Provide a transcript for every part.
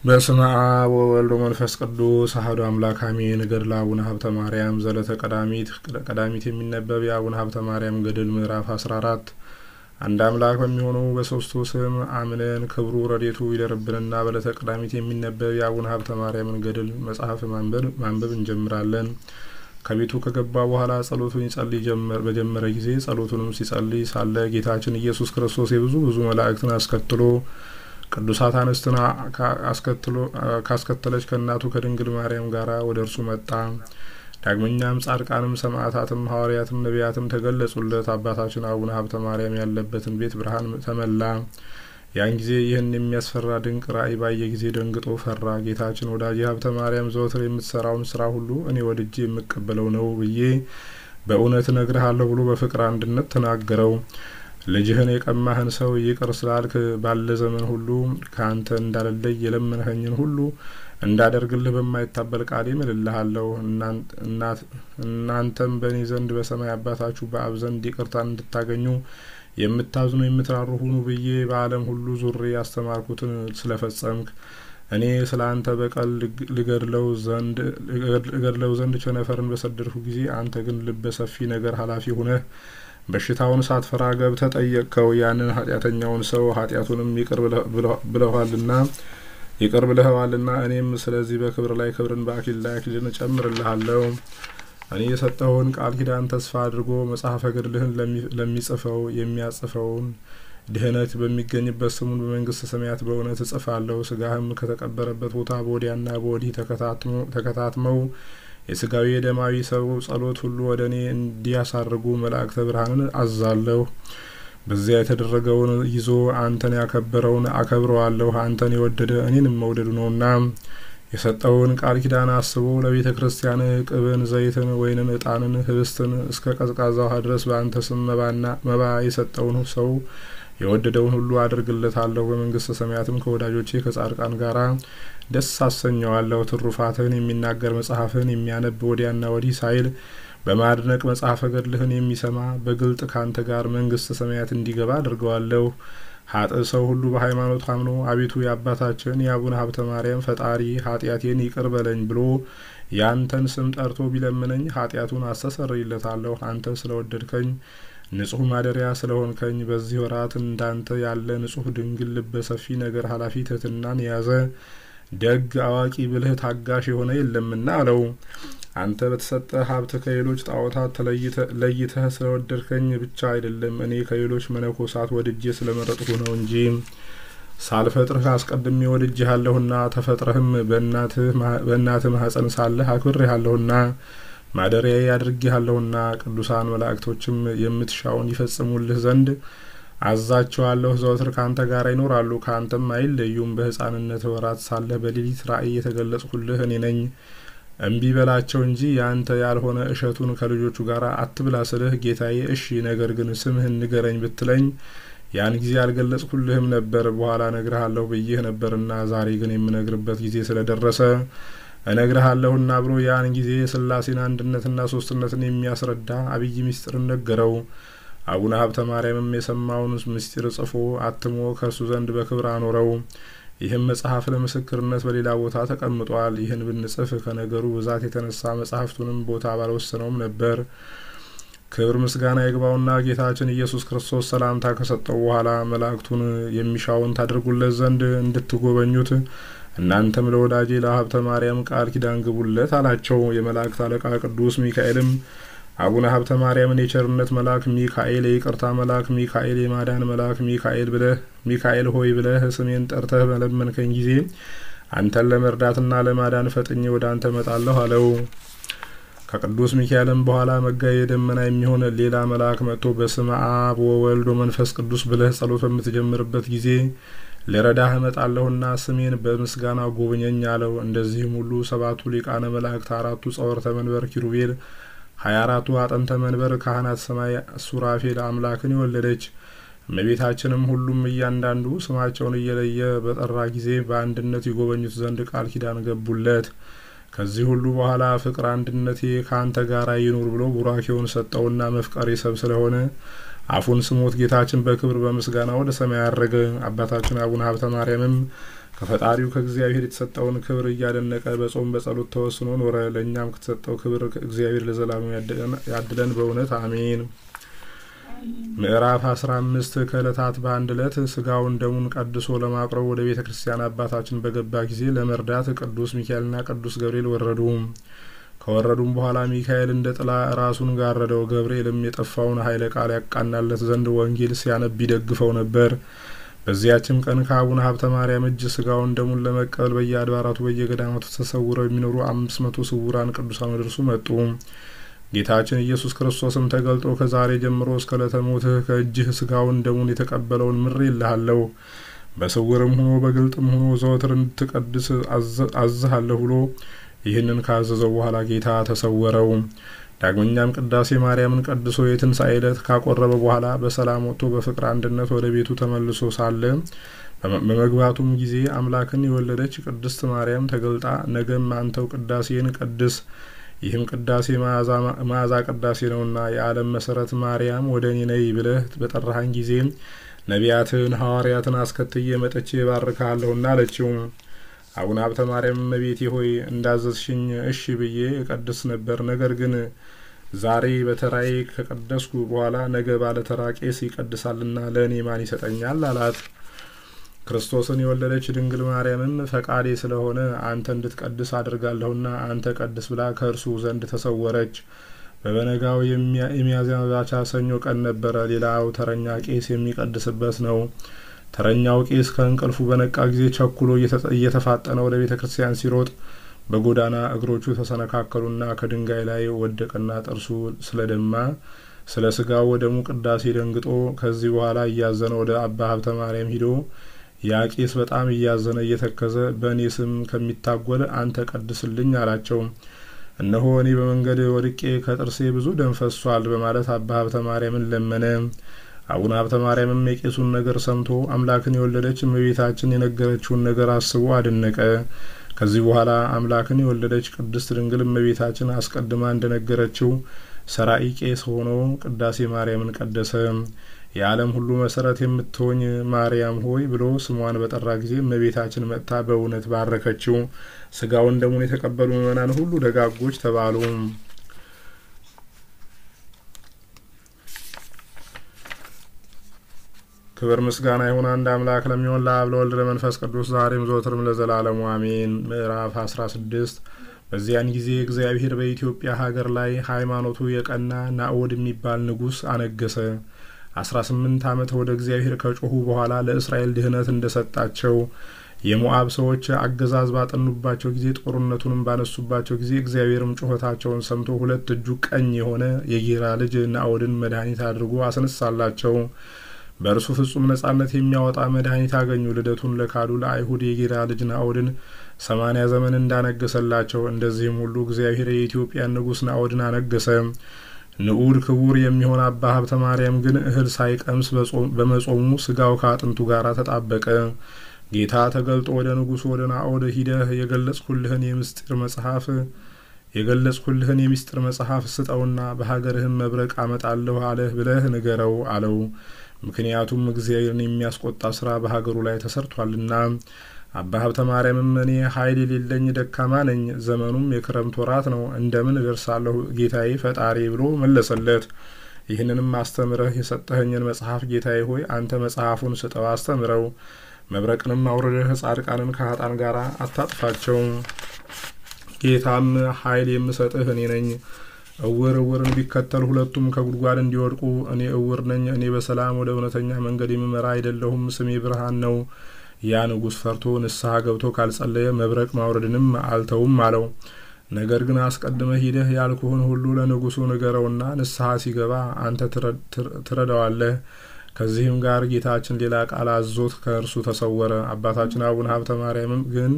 በስመ አብ ወወልድ ወመንፈስ ቅዱስ አሐዱ አምላክ አሜን። ገድለ አቡነ ሀብተ ማርያም ዘለተ ቀዳሚት የሚነበብ የአቡነ ሀብተ ማርያም ገድል ምዕራፍ 14። አንድ አምላክ በሚሆነው በሶስቱ ስም አምነን ክብሩ ረድኤቱ ይደርብንና በዕለተ ቀዳሚት የሚነበብ የአቡነ ሀብተ ማርያምን ገድል መጽሐፍ ማንበብ እንጀምራለን። ከቤቱ ከገባ በኋላ ጸሎቱን ይጸልይ በጀመረ ጊዜ ጸሎቱንም ሲጸልይ ሳለ ጌታችን ኢየሱስ ክርስቶስ ብዙ መላእክትን አስከትሎ ቅዱሳት አንስትን ካስከተለች ከእናቱ ከድንግል ማርያም ጋራ ወደ እርሱ መጣ። ዳግመኛም ጻድቃንም ሰማዕታትም ሐዋርያትም ነቢያትም ተገለጹለት። አባታችን አቡነ ሀብተ ማርያም ያለበትን ቤት ብርሃን ተመላ። ያን ጊዜ ይህን የሚያስፈራ ድንቅ ራእይ ባየ ጊዜ ደንግጦ ፈራ። ጌታችን ወዳጄ ሀብተ ማርያም ዘወትር የምትሰራውን ስራ ሁሉ እኔ ወድጄ የምቀበለው ነው ብዬ በእውነት እነግርሃለሁ ብሎ በፍቅር አንድነት ተናገረው። ልጅህን የቀማህን ሰው ይቅር ስላልክ ባለ ዘመን ሁሉ ካንተ እንዳልለይ የለመንኸኝን ሁሉ እንዳደርግልህ በማይታበል ቃሌ እምልልሃለሁ። እናንተም በእኔ ዘንድ በሰማይ አባታችሁ በአብ ዘንድ ይቅርታን እንድታገኙ የምታዝኑ የምትራሩ ሁኑ ብዬ በዓለም ሁሉ ዙሬ ያስተማርኩትን ስለፈጸምክ እኔ ስለ አንተ በቀል ልገድለው ዘንድ ቸነፈርን በሰደድሁ ጊዜ አንተ ግን ልበ ሰፊ ነገር ኃላፊ ሁነህ በሽታውን ሳትፈራ ገብተህ ጠየቅከው። ያንን ኃጢአተኛውን ሰው ኃጢአቱንም ይቅር ብለኸዋልና እኔም ስለዚህ በክብር ላይ ክብርን በአክሊል ላይ አክሊልን እጨምርልሃለሁ። እኔ የሰጠኸውን ቃል ኪዳን ተስፋ አድርጎ መጽሐፈ ገድልህን ለሚጽፈው የሚያጽፈውን ድህነት በሚገኝበት ስሙን በመንግስተ ሰማያት በእውነት እጽፋለሁ። ስጋህም ከተቀበረበት ቦታ በወዲያና በወዲህ ተከታትመው የስጋዊ የደማዊ ሰው ጸሎት ሁሉ ወደ እኔ እንዲያሳርጉ መላእክተ ብርሃንን አዛለሁ። በዚያ የተደረገውን ይዞ አንተን ያከበረውን አከብረዋለሁ። አንተን የወደደ እኔንም መውደዱ ነውና የሰጠውን ቃል ኪዳን አስቦ ለቤተ ክርስቲያን ቅብን፣ ዘይትን፣ ወይንን፣ ዕጣንን፣ ህብስትን እስከ ቀዝቃዛ ውሃ ድረስ በአንተ ስም መባ የሰጠውን ሰው የወደደውን ሁሉ አድርግለታለሁ። በመንግስተ ሰማያትም ከወዳጆቼ ከጻድቃን ጋራ ደስ አሰኘዋለሁ። ትሩፋትህን የሚናገር መጽሐፍህን የሚያነብ ወዲያና ወዲህ ሳይል በማድነቅ መጽሐፈ ገድልህን የሚሰማ በግልጥ ካንተ ጋር መንግስተ ሰማያት እንዲገባ አድርገዋለሁ። ኃጥእ ሰው ሁሉ በሃይማኖት አምኖ አቤቱ የአባታችን የአቡነ ሀብተ ማርያም ፈጣሪ ኃጢአቴን ይቅር በለኝ ብሎ ያንተን ስም ጠርቶ ቢለምነኝ ኃጢአቱን አስተሰርይለታለሁ። አንተ ስለወደድከኝ ንጹሕ ማደሪያ ስለሆንከኝ በዚህ ወራት እንዳንተ ያለ ንጹሕ ድንግል ልበ ሰፊ ነገር ኃላፊ ትሕትናን የያዘ ደግ አዋቂ ብልህ ታጋሽ የሆነ የለምና አለው። አንተ በተሰጠ ሀብት ከሌሎች ጣዖታት ለይተህ ስለወደድከኝ ብቻ አይደለም እኔ ከሌሎች መነኮሳት ወድጄ ስለመረጥሁ ነው እንጂ ሳልፈጥርህ አስቀድሜ ወድጄሃለሁና ተፈጥረህም በእናትህ ማኅፀን ሳለህ አክብሬሃለሁና ማደሪያዬ አድርጌሃለሁና ቅዱሳን መላእክቶችም የምትሻውን ይፈጽሙልህ ዘንድ አዛቸዋለሁ። ዘወትር ካንተ ጋር ይኖራሉ፣ ካንተም አይለዩም። በሕፃንነት ወራት ሳለህ በሌሊት ራእይ የተገለጽሁልህ እኔ ነኝ። እምቢ በላቸው እንጂ ያንተ ያልሆነ እሸቱን ከልጆቹ ጋር አትብላ ስልህ ጌታዬ እሺ፣ ነገር ግን ስምህን ንገረኝ ብትለኝ ያን ጊዜ አልገለጽሁልህም ነበር፣ በኋላ እነግርሃለሁ ብዬህ ነበርና ዛሬ ግን የምነግርበት ጊዜ ስለደረሰ እነግርሃለሁና ብሎ ያን ጊዜ የሥላሴን አንድነትና ሶስትነትን የሚያስረዳ አብይ ምስጢርን ነገረው። አቡነ ሀብተ ማርያምም የሰማውን ምስጢር ጽፎ አትሞ ከእርሱ ዘንድ በክብር አኖረው። ይህም መጽሐፍ ለምስክርነት በሌላ ቦታ ተቀምጧል። ይህን ብንጽፍ ከነገሩ ብዛት የተነሳ መጽሐፍቱንም ቦታ ባልወሰነውም ነበር። ክብር ምስጋና ይግባውና ጌታችን ኢየሱስ ክርስቶስ ሰላምታ ከሰጠው በኋላ መላእክቱን የሚሻውን ታደርጉለት ዘንድ እንድትጎበኙት እናንተም ለወዳጄ ለሀብተ ማርያም ቃል ኪዳን ግቡለት አላቸው። የመላእክት አለቃ ቅዱስ ሚካኤልም አቡነ ሀብተ ማርያምን የቸርነት መልአክ ሚካኤል፣ የይቅርታ መልአክ ሚካኤል፣ የማዳን መልአክ ሚካኤል ሆይ ብለህ ስሜን ጠርተህ በለመንከኝ ጊዜ አንተን ለመርዳትና ለማዳን ፈጥኜ ወደ አንተ እመጣለሁ አለው። ከቅዱስ ሚካኤልም በኋላ መጋዬ ደመና የሚሆን ሌላ መልአክ መጥቶ በስመ አብ ወወልድ ወመንፈስ ቅዱስ ብለህ ጸሎት በምትጀምርበት ጊዜ ልረዳህ እመጣለሁና ስሜን በምስጋና ጎብኘኝ አለው። እንደዚህም ሁሉ ሰባቱ ሊቃነ መላእክት፣ አራቱ ጸወርተ መንበር ኪሩቤል፣ 24ቱ አጥንተ መንበር ካህናት ሰማይ ሱራፌል አምላክን የወለደች እመቤታችንም ሁሉም እያንዳንዱ ስማቸውን እየለየ በጠራ ጊዜ በአንድነት ይጎበኙት ዘንድ ቃል ኪዳን ገቡለት። ከዚህ ሁሉ በኋላ ፍቅር አንድነቴ ካንተ ጋር ይኑር ብሎ ቡራኬውን ሰጠውና መፍቀሬ ሰብ ስለሆነ አፉን ስሞት ጌታችን በክብር በምስጋና ወደ ሰማይ አረገ። አባታችን አቡነ ሀብተ ማርያምም ከፈጣሪው ከእግዚአብሔር የተሰጠውን ክብር እያደነቀ በጾም በጸሎት ተወስኖ ኖረ። ለእኛም ከተሰጠው ክብር እግዚአብሔር ለዘላለም ያድለን በእውነት አሜን። ምዕራፍ 15 ከዕለታት በአንድ ዕለት ስጋውን ደሙን ቀድሶ ለማቅረብ ወደ ቤተ ክርስቲያን አባታችን በገባ ጊዜ ለመርዳት ቅዱስ ሚካኤልና ቅዱስ ገብርኤል ወረዱ። ከወረዱም በኋላ ሚካኤል እንደ ጥላ ራሱን ጋረደው፣ ገብርኤልም የጠፋውን ኃይለ ቃል ያቃናለት ዘንድ ወንጌል ሲያነብ ይደግፈው ነበር። በዚያችም ቀን ከአቡነ ሀብተ ማርያም እጅ ስጋውን ደሙን ለመቀበል በየአድባራቱ በየገዳማቱ ተሰውረው የሚኖሩ 500 ስውራን ቅዱሳን ወደ እርሱ መጡ። ጌታችን ኢየሱስ ክርስቶስም ተገልጦ ከዛሬ ጀምሮ እስከ ዕለተ ሞትህ ከእጅህ ስጋውን ደሙን የተቀበለውን ምሬልሃለሁ፣ በስውርም ሆኖ በግልጥም ሆኖ ዘወትር እንድትቀድስ አዝሃለሁ ብሎ ይህንን ካዘዘው በኋላ ጌታ ተሰወረው። ዳግመኛም ቅዳሴ ማርያምን ቀድሶ የትንሣኤ ዕለት ካቆረበ በኋላ በሰላም ወጥቶ በፍቅር አንድነት ወደ ቤቱ ተመልሶ ሳለ በመግባቱም ጊዜ አምላክን የወለደች ቅድስት ማርያም ተገልጣ ነገም አንተው ቅዳሴን ቀድስ፣ ይህም ቅዳሴ መዓዛ ቅዳሴ ነውና የዓለም መሰረት ማርያም ወደ እኔ ነይ ብለህ በጠራሃኝ ጊዜ ነቢያትን ሐዋርያትን አስከትዬ መጥቼ ባርካለሁና አለችው። አቡነ ሀብተ ማርያም እመቤቴ ሆይ እንዳዘዝሽኝ እሺ ብዬ እቀድስ ነበር። ነገር ግን ዛሬ በተራዬ ከቀደስኩ በኋላ ነገ ባለ ተራ ቄስ ይቀድሳልና ለእኔ ማን ይሰጠኛል አላት። ክርስቶስን የወለደች ድንግል ማርያምም ፈቃዴ ስለሆነ አንተ እንድትቀድስ አድርጋለሁና አንተ ቀድስ ብላ ከእርሱ ዘንድ ተሰወረች። በበነጋው የሚያዝያ መባቻ ሰኞ ቀን ነበረ። ሌላው ተረኛ ቄስ የሚቀድስበት ነው። ተረኛው ቄስ ከእንቅልፉ በነቃ ጊዜ ቸኩሎ እየተፋጠነ ወደ ቤተ ክርስቲያን ሲሮጥ በጎዳና እግሮቹ ተሰነካከሉና ከድንጋይ ላይ ወደቀና ጥርሱ ስለደማ ስለ ስጋው ወደሙ ቅዳሴ ደንግጦ ከዚህ በኋላ እያዘነ ወደ አባ ሀብተ ማርያም ሂዶ ያ ቄስ በጣም እያዘነ እየተከዘ በእኔ ስም ከሚታጎል አንተ ቀድስልኝ አላቸው። እነሆ እኔ በመንገድ ወድቄ ከጥርሴ ብዙ ደም ፈሷል በማለት አባ ሀብተ ማርያምን ለመነ። አቡነ ሀብተ ማርያምም የቄሱን ነገር ሰምቶ አምላክን የወለደች እመቤታችን የነገረችውን ነገር አስቦ አደነቀ። ከዚህ በኋላ አምላክን የወለደች ቅድስት ድንግል እመቤታችን አስቀድማ እንደነገረችው ሰራኢ ቄስ ሆኖ ቅዳሴ ማርያምን ቀደሰ። የዓለም ሁሉ መሰረት የምትሆኝ ማርያም ሆይ ብሎ ስሟን በጠራ ጊዜ እመቤታችን መጥታ በእውነት ባረከችው። ስጋውን ደሙን የተቀበሉ ምእመናን ሁሉ ደጋጎች ተባሉ። ክብር ምስጋና ይሁን አንድ አምላክ ለሚሆን ለአብ ለወልድ ለመንፈስ ቅዱስ ዛሬም ዘወትርም ለዘላለሙ አሜን። ምዕራፍ 16 በዚያን ጊዜ እግዚአብሔር በኢትዮጵያ ሀገር ላይ ሃይማኖቱ የቀና ናኦድ የሚባል ንጉስ አነገሰ። 18 ዓመት ወደ እግዚአብሔር ከጮሁ በኋላ ለእስራኤል ድህነት እንደሰጣቸው የሞዓብ ሰዎች አገዛዝ ባጠኑባቸው ጊዜ ጦርነቱንም ባነሱባቸው ጊዜ እግዚአብሔርም ጩኸታቸውን ሰምቶ ሁለት እጁ ቀኝ የሆነ የጌራ ልጅ ናኦድን መድኃኒት አድርጎ አስነሳላቸው። በእርሱ ፍጹም ነጻነት የሚያወጣ መድኃኒት አገኙ። ልደቱን ለካዱ ለአይሁድ የጌራ ልጅ ናኦድን 80 ዘመን እንዳነገሰላቸው እንደዚህም ሁሉ እግዚአብሔር የኢትዮጵያን ንጉስ ናኦድን አነገሰ። ንዑድ ክቡር የሚሆን አባ ሀብተ ማርያም ግን እህል ሳይቀምስ በመጾሙ ስጋው ከአጥንቱ ጋር ተጣበቀ። ጌታ ተገልጦ ወደ ንጉሱ ወደ ናኦድ ሂደህ የገለጽኩልህን የምስጢር መጽሐፍ ስጠውና በሀገርህም መብረቅ አመጣለሁ አለህ ብለህ ንገረው አለው። ምክንያቱም እግዚአብሔርን የሚያስቆጣ ስራ በሀገሩ ላይ ተሰርቷልና። አባ ሀብተ ማርያምም እኔ ኃይል የሌለኝ ደካማ ነኝ፣ ዘመኑም የክረምት ወራት ነው፣ እንደምን እደርሳለሁ ጌታዬ ፈጣሪ ብሎ መለሰለት። ይህንንም አስተምረህ የሰጠኸኝን መጽሐፍ ጌታዬ ሆይ አንተ መጽሐፉን ስጠው አስተምረው፣ መብረቅንም አውርደህ ጻድቃንን ከኃጥአን ጋር አታጥፋቸው። ጌታም ኃይል የምሰጥህ እኔ ነኝ። እውርን ቢከተል ሁለቱም ከጉድጓድ እንዲወድቁ እኔ እውር ነኝ፣ እኔ በሰላም ወደ እውነተኛ መንገድ የምመራ አይደለሁም፣ ስሜ ብርሃን ነው። ያ ንጉስ ፈርቶ ንስሐ ገብቶ ካልጸለየ መብረቅ ማውረድንም አልተውም አለው። ነገር ግን አስቀድመህ ሂደህ ያልኩህን ሁሉ ለንጉሱ ንገረውና ንስሐ ሲገባ አንተ ትረዳዋለህ። ከዚህም ጋር ጌታችን ሌላ ቃል አዞት ከእርሱ ተሰወረ። አባታችን አቡነ ሀብተ ማርያምም ግን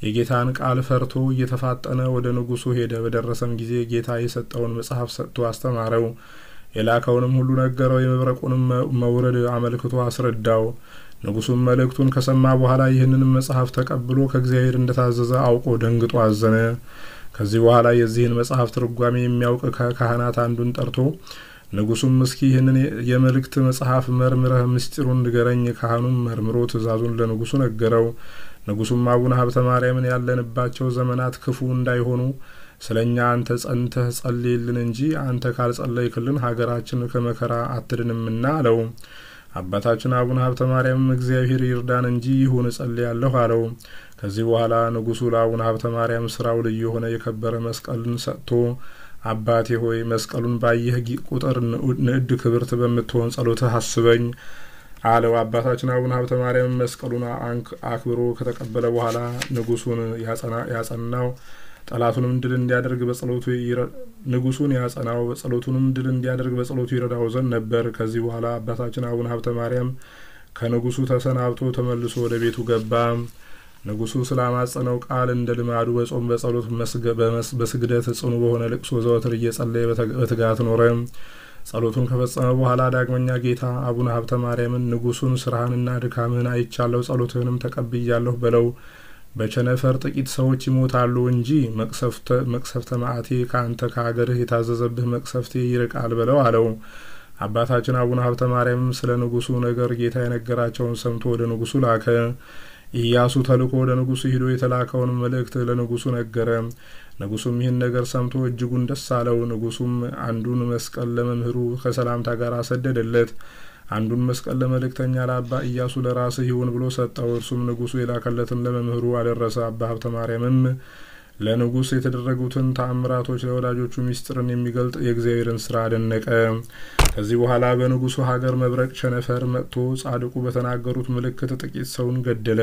የጌታን ቃል ፈርቶ እየተፋጠነ ወደ ንጉሱ ሄደ። በደረሰም ጊዜ ጌታ የሰጠውን መጽሐፍ ሰጥቶ አስተማረው። የላከውንም ሁሉ ነገረው። የመብረቁንም መውረድ አመልክቶ አስረዳው። ንጉሱም መልእክቱን ከሰማ በኋላ ይህንን መጽሐፍ ተቀብሎ ከእግዚአብሔር እንደታዘዘ አውቆ ደንግጦ አዘነ። ከዚህ በኋላ የዚህን መጽሐፍ ትርጓሜ የሚያውቅ ከካህናት አንዱን ጠርቶ ንጉሱም እስኪ ይህንን የመልእክት መጽሐፍ መርምረህ ምስጢሩን ንገረኝ። ካህኑም መርምሮ ትእዛዙን ለንጉሱ ነገረው። ንጉሱም አቡነ ሀብተ ማርያምን ያለንባቸው ዘመናት ክፉ እንዳይሆኑ ስለኛ አንተ ጸንተህ ጸልይልን እንጂ አንተ ካልጸለይክልን ሀገራችን ከመከራ አትድንምና አለው። አባታችን አቡነ ሀብተ ማርያም እግዚአብሔር ይርዳን እንጂ ይሁን ጸልያለሁ አለው። ከዚህ በኋላ ንጉሱ ለአቡነ ሀብተ ማርያም ስራው ልዩ የሆነ የከበረ መስቀልን ሰጥቶ አባቴ ሆይ መስቀሉን ባየህ ቁጥር ንዕድ ክብርት በምትሆን ጸሎትህ አስበኝ አለው። አባታችን አቡነ ሀብተ ማርያም መስቀሉን አክብሮ ከተቀበለ በኋላ ንጉሱን ያጸናው ጠላቱንም ድል እንዲያደርግ በጸሎቱ ንጉሱን ያጸናው ጸሎቱንም ድል እንዲያደርግ በጸሎቱ ይረዳው ዘንድ ነበር። ከዚህ በኋላ አባታችን አቡነ ሀብተ ማርያም ከንጉሱ ተሰናብቶ ተመልሶ ወደ ቤቱ ገባ። ንጉሱ ስላማጸነው ቃል እንደ ልማዱ በጾም በጸሎት በስግደት ጽኑ በሆነ ልቅሶ ዘወትር እየጸለየ በትጋት ኖረ። ጸሎቱን ከፈጸመ በኋላ ዳግመኛ ጌታ አቡነ ሀብተ ማርያምን ንጉሱን ስራህንና ድካምህን አይቻለሁ፣ ጸሎትህንም ተቀብያለሁ በለው። በቸነፈር ጥቂት ሰዎች ይሞታሉ እንጂ መቅሰፍተ መዓቴ ከአንተ ከሀገርህ የታዘዘብህ መቅሰፍቴ ይርቃል በለው አለው። አባታችን አቡነ ሀብተ ማርያም ስለ ንጉሱ ነገር ጌታ የነገራቸውን ሰምቶ ወደ ንጉሱ ላከ። ኢያሱ ተልኮ ወደ ንጉሱ ሄዶ የተላከውን መልእክት ለንጉሱ ነገረ። ንጉሱም ይህን ነገር ሰምቶ እጅጉን ደስ አለው። ንጉሱም አንዱን መስቀል ለመምህሩ ከሰላምታ ጋር አሰደደለት። አንዱን መስቀል ለመልእክተኛ ለአባ ኢያሱ ለራስህ ይሁን ብሎ ሰጠው። እርሱም ንጉሱ የላከለትን ለመምህሩ አደረሰ። አባ ሀብተ ማርያምም ለንጉስ የተደረጉትን ተአምራቶች ለወዳጆቹ ሚስጥርን የሚገልጥ የእግዚአብሔርን ስራ አደነቀ። ከዚህ በኋላ በንጉሱ ሀገር መብረቅ ቸነፈር መጥቶ ጻድቁ በተናገሩት ምልክት ጥቂት ሰውን ገደለ።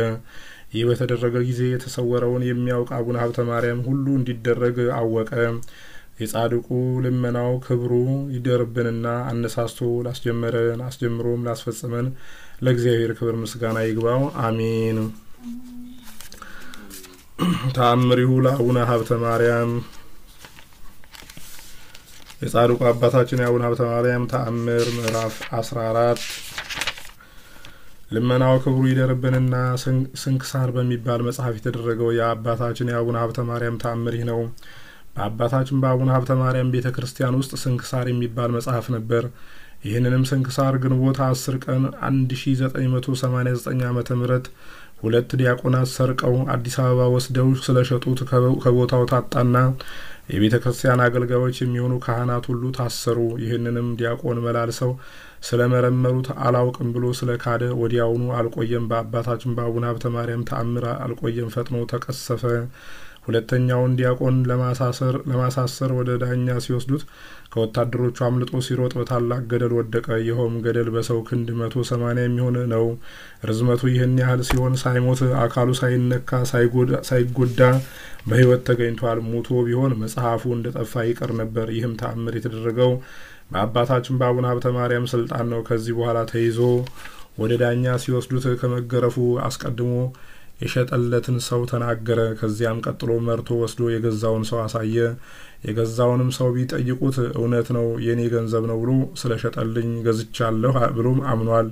ይህ በተደረገ ጊዜ የተሰወረውን የሚያውቅ አቡነ ሀብተ ማርያም ሁሉ እንዲደረግ አወቀ። የጻድቁ ልመናው ክብሩ ይደርብንና አነሳስቶ ላስጀመረን አስጀምሮም ላስፈጸመን ለእግዚአብሔር ክብር ምስጋና ይግባው፣ አሜን። ተአምሪሁ ለአቡነ ሀብተ ማርያም። የጻድቁ አባታችን የአቡነ ሀብተ ማርያም ተአምር ምዕራፍ 14። ልመናው ክብሩ ይደርብንና ስንክሳር በሚባል መጽሐፍ የተደረገው የአባታችን የአቡነ ሀብተ ማርያም ተአምር ይህ ነው። በአባታችን በአቡነ ሀብተ ማርያም ቤተ ክርስቲያን ውስጥ ስንክሳር የሚባል መጽሐፍ ነበር። ይህንንም ስንክሳር ግንቦት 10 ቀን 1989 ዓመተ ምህረት 2 ዲያቆናት ሰርቀው አዲስ አበባ ወስደው ስለሸጡት ከቦታው ታጣና የቤተ ክርስቲያን አገልጋዮች የሚሆኑ ካህናት ሁሉ ታሰሩ። ይህንንም ዲያቆን መላልሰው ስለመረመሩት አላውቅም ብሎ ስለካደ ወዲያውኑ አልቆየም። በአባታችን በአቡነ ሀብተ ማርያም ተአምር አልቆየም፣ ፈጥኖ ተቀሰፈ። ሁለተኛውን ዲያቆን ለማሳሰር ወደ ዳኛ ሲወስዱት ከወታደሮቹ አምልጦ ሲሮጥ በታላቅ ገደል ወደቀ። ይኸውም ገደል በሰው ክንድ 180 የሚሆን ነው። ርዝመቱ ይህን ያህል ሲሆን ሳይሞት አካሉ ሳይነካ ሳይጎዳ በሕይወት ተገኝቷል። ሙቶ ቢሆን መጽሐፉ እንደጠፋ ይቀር ነበር። ይህም ተአምር የተደረገው በአባታችን በአቡነ ሀብተ ማርያም ስልጣን ነው። ከዚህ በኋላ ተይዞ ወደ ዳኛ ሲወስዱት ከመገረፉ አስቀድሞ የሸጠለትን ሰው ተናገረ። ከዚያም ቀጥሎ መርቶ ወስዶ የገዛውን ሰው አሳየ። የገዛውንም ሰው ቢጠይቁት እውነት ነው የኔ ገንዘብ ነው ብሎ ስለሸጠልኝ ገዝቻለሁ ብሎም አምኗል።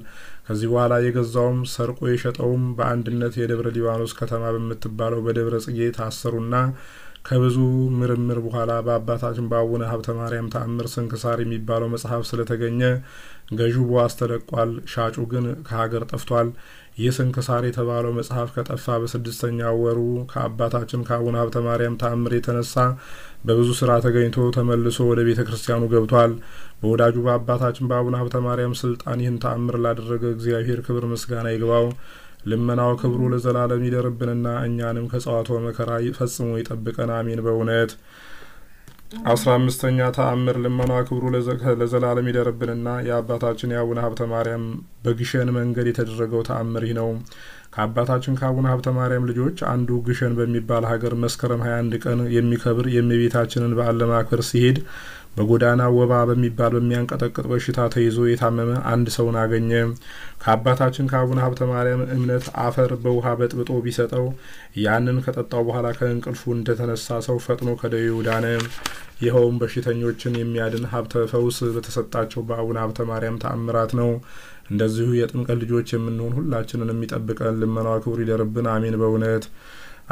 ከዚህ በኋላ የገዛውም ሰርቆ የሸጠውም በአንድነት የደብረ ሊባኖስ ከተማ በምትባለው በደብረ ጽጌ ታሰሩና ከብዙ ምርምር በኋላ በአባታችን በአቡነ ሀብተ ማርያም ተአምር ስንክሳር የሚባለው መጽሐፍ ስለተገኘ ገዢው በዋስ ተለቋል። ሻጩ ግን ከሀገር ጠፍቷል። ይህ ስንክሳር የተባለው መጽሐፍ ከጠፋ በ6ኛው ወሩ ከአባታችን ከአቡነ ሀብተ ማርያም ተአምር የተነሳ በብዙ ስራ ተገኝቶ ተመልሶ ወደ ቤተ ክርስቲያኑ ገብቷል። በወዳጁ በአባታችን በአቡነ ሀብተ ማርያም ስልጣን ይህን ተአምር ላደረገ እግዚአብሔር ክብር ምስጋና ይግባው። ልመናው ክብሩ ለዘላለም ይደርብንና እኛንም ከጸዋቶ መከራ ፈጽሞ ይጠብቀን፣ አሜን። በእውነት 15ኛ ተአምር ልመናው ክብሩ ለዘላለም ይደርብንና የአባታችን የአቡነ ሀብተ ማርያም በግሸን መንገድ የተደረገው ተአምር ይህ ነው። ከአባታችን ከአቡነ ሀብተ ማርያም ልጆች አንዱ ግሸን በሚባል ሀገር መስከረም 21 ቀን የሚከብር የእመቤታችንን በዓል ለማክበር ሲሄድ በጎዳና ወባ በሚባል በሚያንቀጠቅጥ በሽታ ተይዞ የታመመ አንድ ሰውን አገኘ። ከአባታችን ከአቡነ ሀብተ ማርያም እምነት አፈር በውሃ በጥብጦ ቢሰጠው ያንን ከጠጣው በኋላ ከእንቅልፉ እንደተነሳ ሰው ፈጥኖ ከደዌው ዳነ። ይኸውም በሽተኞችን የሚያድን ሀብተ ፈውስ በተሰጣቸው በአቡነ ሀብተ ማርያም ተአምራት ነው። እንደዚሁ የጥምቀት ልጆች የምንሆን ሁላችንን የሚጠብቀን ልመናው ክብሩ ይደርብን፣ አሜን። በእውነት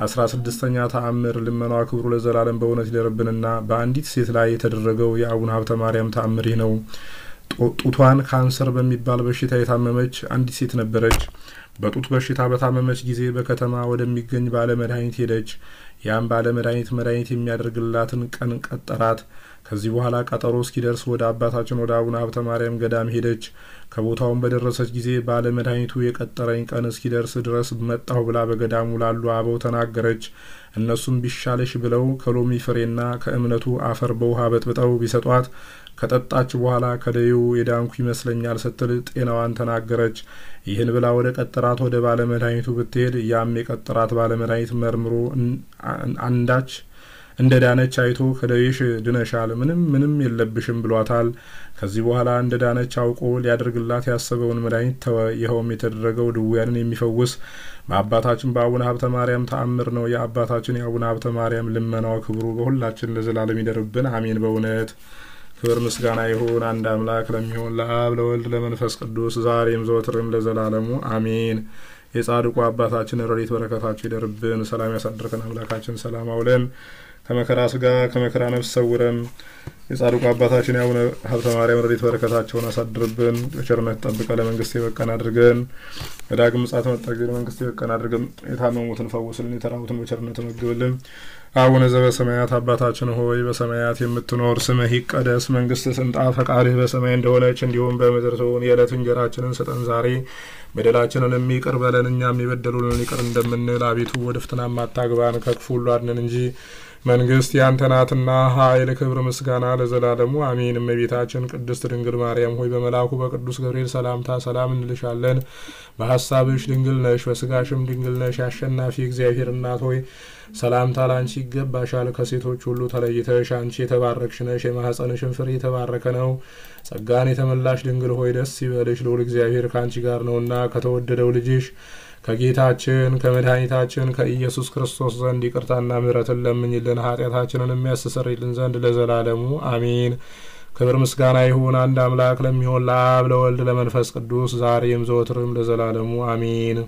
16ኛ ተአምር ልመናው ክብሩ ለዘላለም በእውነት ይደርብንና በአንዲት ሴት ላይ የተደረገው የአቡነ ሀብተ ማርያም ተአምር ይህ ነው። ጡቷን ካንሰር በሚባል በሽታ የታመመች አንዲት ሴት ነበረች። በጡት በሽታ በታመመች ጊዜ በከተማ ወደሚገኝ ባለመድኃኒት ሄደች። ያም ባለመድኃኒት የሚያደርግላትን ቀን ቀጠራት። ከዚህ በኋላ ቀጠሮ እስኪደርስ ወደ አባታችን ወደ አቡነ ሀብተ ማርያም ገዳም ሄደች። ከቦታውም በደረሰች ጊዜ ባለመድኃኒቱ የቀጠረኝ ቀን እስኪደርስ ድረስ መጣሁ ብላ በገዳሙ ላሉ አበው ተናገረች። እነሱም ቢሻለሽ ብለው ከሎሚ ፍሬና ከእምነቱ አፈር በውሃ በጥብጠው ቢሰጧት ከጠጣች በኋላ ከደዩ የዳንኩ ይመስለኛል ስትል ጤናዋን ተናገረች። ይህን ብላ ወደ ቀጠራት ወደ ባለመድኃኒቱ ብትሄድ ያም የቀጠራት ባለመድኃኒት መርምሮ አንዳች እንደ ዳነች አይቶ ከደይሽ ድነሻል፣ ምንም የለብሽም ብሏታል። ከዚህ በኋላ እንደ ዳነች አውቆ ሊያደርግላት ያሰበውን መድኃኒት ተወ። ይኸውም የተደረገው ድውያንን የሚፈውስ በአባታችን በአቡነ ሀብተ ማርያም ተአምር ነው። የአባታችን የአቡነ ሀብተ ማርያም ልመናው ክብሩ በሁላችን ለዘላለም ይደርብን፣ አሜን። በእውነት ክብር ምስጋና ይሁን አንድ አምላክ ለሚሆን ለአብ ለወልድ ለመንፈስ ቅዱስ ዛሬም ዘወትርም ለዘላለሙ አሜን። የጻድቁ አባታችን ረድኤት በረከታቸው ይደርብን። ሰላም ያሳድርከን አምላካችን፣ ሰላም አውለን ከመከራ ስጋ ከመከራ ነፍስ ሰውረን። የጻድቁ አባታችን የአቡነ ሀብተ ማርያም ረድኤት በረከታቸውን አሳድርብን። በቸርነት ጠብቀ ለመንግስት የበቃን አድርገን። በዳግም ምጽአት መጠግን መንግስት የበቃን አድርገን። የታመሙትን ፈውስልን፣ የተራቡትን በቸርነት መግብልን። አቡነ ዘበሰማያት አባታችን ሆይ በሰማያት የምትኖር ስምህ ይቀደስ፣ መንግስትህ ትምጣ፣ ፈቃድህ በሰማይ እንደሆነች እንዲሁም በምድር ትሁን። የዕለት እንጀራችንን ስጠን ዛሬ፣ በደላችንን ይቅር በለን እኛም የበደሉንን ይቅር እንደምንል። አቤቱ ወደ ፈተናም አታግባን ከክፉ ሁሉ አድነን እንጂ መንግስት ያንተ ናትና ኃይል፣ ክብር፣ ምስጋና ለዘላለሙ አሜን። እመቤታችን ቅድስት ድንግል ማርያም ሆይ በመልአኩ በቅዱስ ገብርኤል ሰላምታ ሰላም እንልሻለን። በሐሳብሽ ድንግል ነሽ፣ በስጋሽም ድንግል ነሽ። አሸናፊ እግዚአብሔር እናት ሆይ ሰላምታ ላንቺ ይገባሻል። ከሴቶች ሁሉ ተለይተሽ አንቺ የተባረክሽ ነሽ፣ የማኅፀንሽም ፍሬ የተባረከ ነው። ጸጋን የተመላሽ ድንግል ሆይ ደስ ይበልሽ፣ ልዑል እግዚአብሔር ከአንቺ ጋር ነውና ከተወደደው ልጅሽ ከጌታችን ከመድኃኒታችን ከኢየሱስ ክርስቶስ ዘንድ ይቅርታና ምሕረትን ለምኝልን ኃጢአታችንን የሚያስተሰርይልን ዘንድ ለዘላለሙ አሜን። ክብር ምስጋና ይሁን አንድ አምላክ ለሚሆን ለአብ ለወልድ ለመንፈስ ቅዱስ ዛሬም ዘወትርም ለዘላለሙ አሜን።